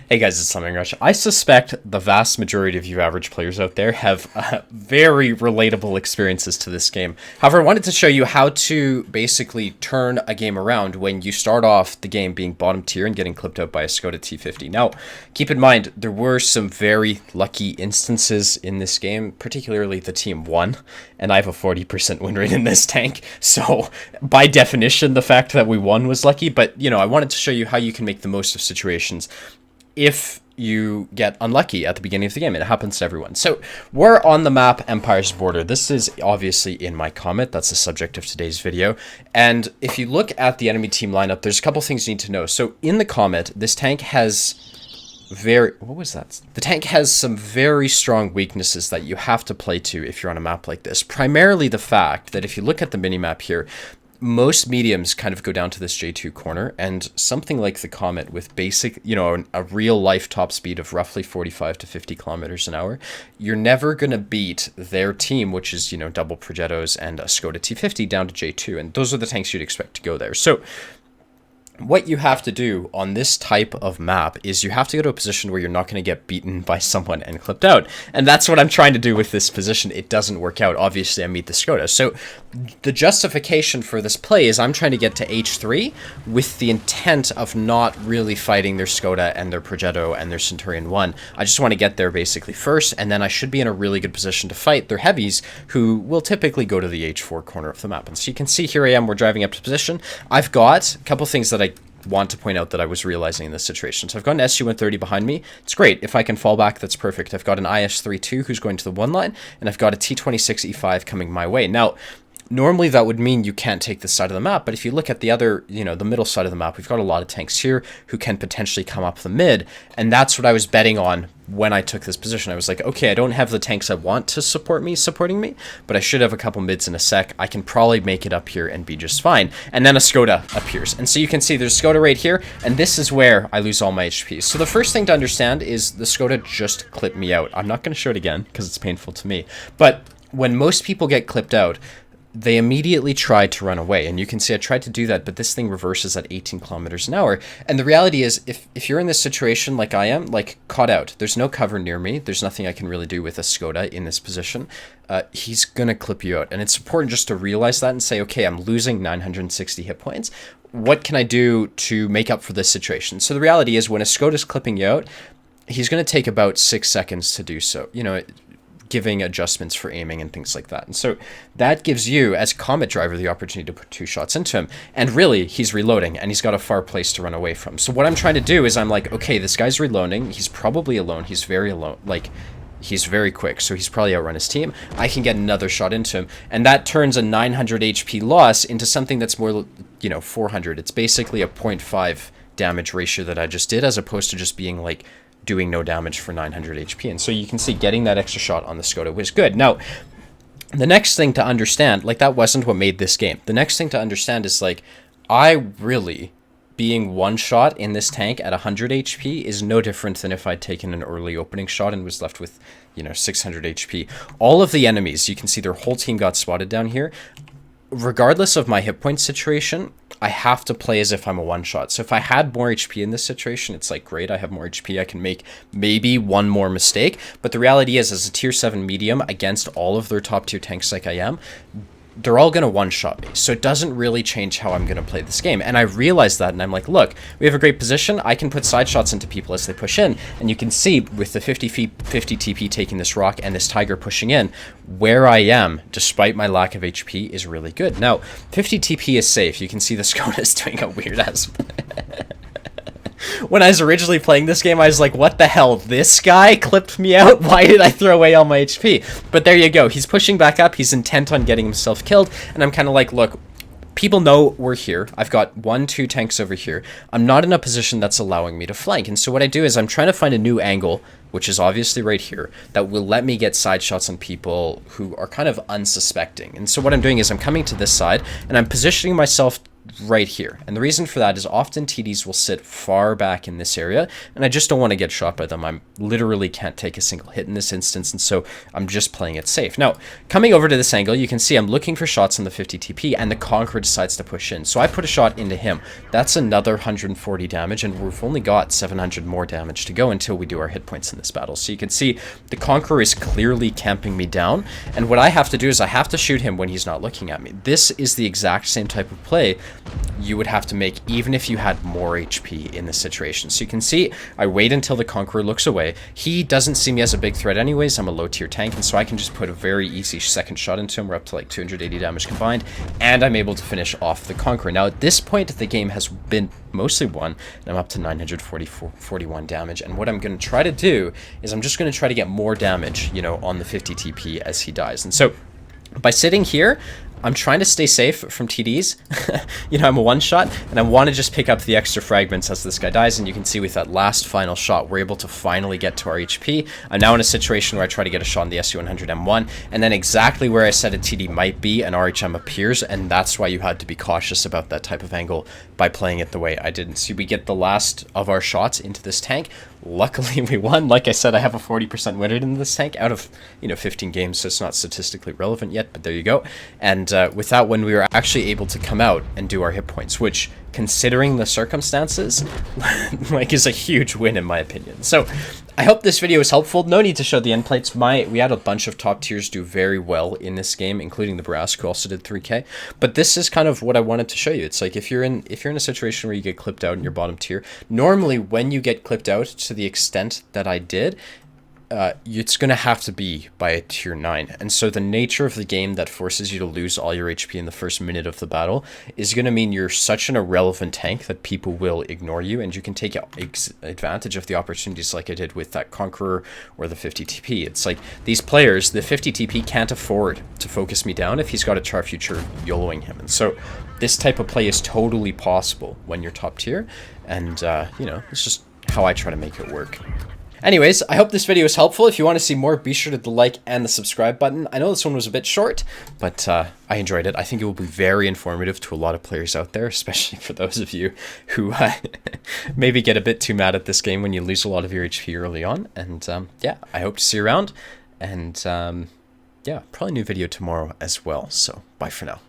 Hey guys, it's Slumming Rush. I suspect the vast majority of you average players out there have very relatable experiences to this game. However, I wanted to show you how to basically turn a game around when you start off the game being bottom tier and getting clipped out by a Skoda T50. Now, keep in mind, there were some very lucky instances in this game, particularly the team won, and I have a 40% win rate in this tank. So, by definition, the fact that we won was lucky, but, I wanted to show you how you can make the most of situations if you get unlucky at the beginning of the game. It happens to everyone. So we're on the map Empire's Border. This is obviously in my Comet. That's the subject of today's video. And if you look at the enemy team lineup, there's a couple things you need to know. So in the Comet, this tank has the tank has some very strong weaknesses that you have to play to if you're on a map like this. Primarily the fact that if you look at the minimap here, most mediums kind of go down to this J2 corner, and something like the Comet with basic, a real life top speed of roughly 45 to 50 kilometers an hour, you're never going to beat their team, which is, double Progettos and a Skoda T50 down to J2. And those are the tanks you'd expect to go there. So what you have to do on this type of map is you have to go to a position where you're not going to get beaten by someone and clipped out. And that's what I'm trying to do with this position. It doesn't work out. Obviously, I meet the Skoda. So the justification for this play is I'm trying to get to H3 with the intent of not really fighting their Skoda and their Progetto and their Centurion 1. I just want to get there basically first, and then I should be in a really good position to fight their heavies, who will typically go to the H4 corner of the map. And so you can see here I am, we're driving up to position. I've got a couple things that I want to point out that I was realizing in this situation. So I've got an SU-130 behind me. It's great. If I can fall back, that's perfect. I've got an IS-32 who's going to the one line, and I've got a T-26E5 coming my way. Now, normally that would mean you can't take this side of the map, but if you look at the other, the middle side of the map, we've got a lot of tanks here who can potentially come up the mid, and that's what I was betting on when I took this position. I was like, okay, I don't have the tanks I want to supporting me, but I should have a couple mids in a sec. I can probably make it up here and be just fine. And then a Skoda appears. And so you can see there's Skoda right here, and this is where I lose all my HP. So the first thing to understand is the Skoda just clipped me out. I'm not going to show it again because it's painful to me. But when most people get clipped out, they immediately try to run away. And you can see I tried to do that, but this thing reverses at 18 kilometers an hour. And the reality is, if you're in this situation like I am, like caught out, there's no cover near me, there's nothing I can really do with a Skoda in this position, he's going to clip you out. And it's important just to realize that and say, okay, I'm losing 960 hit points. What can I do to make up for this situation? So the reality is when a Skoda's clipping you out, he's going to take about 6 seconds to do so. Giving adjustments for aiming and things like that. And so that gives you, as Comet driver, the opportunity to put 2 shots into him. And really, he's reloading, and he's got a far place to run away from. So what I'm trying to do is I'm like, okay, this guy's reloading. He's probably alone. He's very alone. He's very quick, so he's probably outrun his team. I can get another shot into him, and that turns a 900 HP loss into something that's more, 400. It's basically a 0.5 damage ratio that I just did, as opposed to just being doing no damage for 900 HP. And so you can see getting that extra shot on the Skoda was good. Now, the next thing to understand, that wasn't what made this game. The next thing to understand is I really, being one shot in this tank at 100 HP is no different than if I'd taken an early opening shot and was left with, 600 HP. All of the enemies, you can see their whole team got spotted down here. Regardless of my hit point situation, I have to play as if I'm a one-shot. So if I had more HP in this situation, it's great, I have more HP, I can make maybe one more mistake. But the reality is, as a tier 7 medium against all of their top tier tanks like I am, they're all going to one-shot me. So it doesn't really change how I'm going to play this game. And I realized that, and I'm like, look, we have a great position. I can put side shots into people as they push in. And you can see with the 50 TP taking this rock and this Tiger pushing in, where I am, despite my lack of HP, is really good. Now, 50 TP is safe. You can see the Skoda is doing a weird-ass... When I was originally playing this game, I was like, what the hell? This guy clipped me out? Why did I throw away all my HP? But there you go. He's pushing back up. He's intent on getting himself killed. And I'm kind of like, look, people know we're here. I've got 1-2 tanks over here. I'm not in a position that's allowing me to flank. And so what I do is I'm trying to find a new angle, which is obviously right here, that will let me get side shots on people who are kind of unsuspecting. And so what I'm doing is I'm coming to this side, and I'm positioning myself right here. And the reason for that is often TDs will sit far back in this area, and I just don't want to get shot by them. I literally can't take a single hit in this instance, and so I'm just playing it safe. Now, coming over to this angle, you can see I'm looking for shots on the 50 TP, and the Conqueror decides to push in. So I put a shot into him. That's another 140 damage, and we've only got 700 more damage to go until we do our hit points in this battle. So you can see the Conqueror is clearly camping me down, and what I have to do is I have to shoot him when he's not looking at me. This is the exact same type of play you would have to make even if you had more HP in this situation. So you can see I wait until the Conqueror looks away. He doesn't see me as a big threat anyways. I'm a low tier tank, and so I can just put a very easy second shot into him. We're up to like 280 damage combined, and I'm able to finish off the Conqueror. Now at this point the game has been mostly won, and I'm up to 941 damage, and what I'm going to try to do is I'm just going to try to get more damage, you know, on the 50 TP as he dies. And so by sitting here, I'm trying to stay safe from TDs. You know, I'm a one-shot, and I want to just pick up the extra fragments as this guy dies, and you can see with that last final shot, we're able to finally get to our HP. I'm now in a situation where I try to get a shot on the SU-100M1, and then exactly where I said a TD might be, an RHM appears, and that's why you had to be cautious about that type of angle by playing it the way I did. So we get the last of our shots into this tank. Luckily, we won. Like I said, I have a 40% win rate in this tank out of, you know, 15 games, so it's not statistically relevant yet, but there you go. And with that one, we were actually able to come out and do our hit points, which, considering the circumstances, like, is a huge win in my opinion. So I hope this video is helpful. No need to show the end plates. We had a bunch of top tiers do very well in this game, including the Brask, who also did 3K. But this is kind of what I wanted to show you. It's like if you're in a situation where you get clipped out in your bottom tier, normally when you get clipped out to the extent that I did, it's going to have to be by a tier 9. And so the nature of the game that forces you to lose all your HP in the first minute of the battle is going to mean you're such an irrelevant tank that people will ignore you, and you can take advantage of the opportunities like I did with that Conqueror or the 50 TP. It's like these players, the 50 TP can't afford to focus me down if he's got a Char Future YOLOing him. And so this type of play is totally possible when you're top tier, and you know, it's just how I try to make it work. Anyways, I hope this video was helpful. If you want to see more, be sure to hit the like and the subscribe button. I know this one was a bit short, but I enjoyed it. I think it will be very informative to a lot of players out there, especially for those of you who maybe get a bit too mad at this game when you lose a lot of your HP early on. And yeah, I hope to see you around. And yeah, probably a new video tomorrow as well. So bye for now.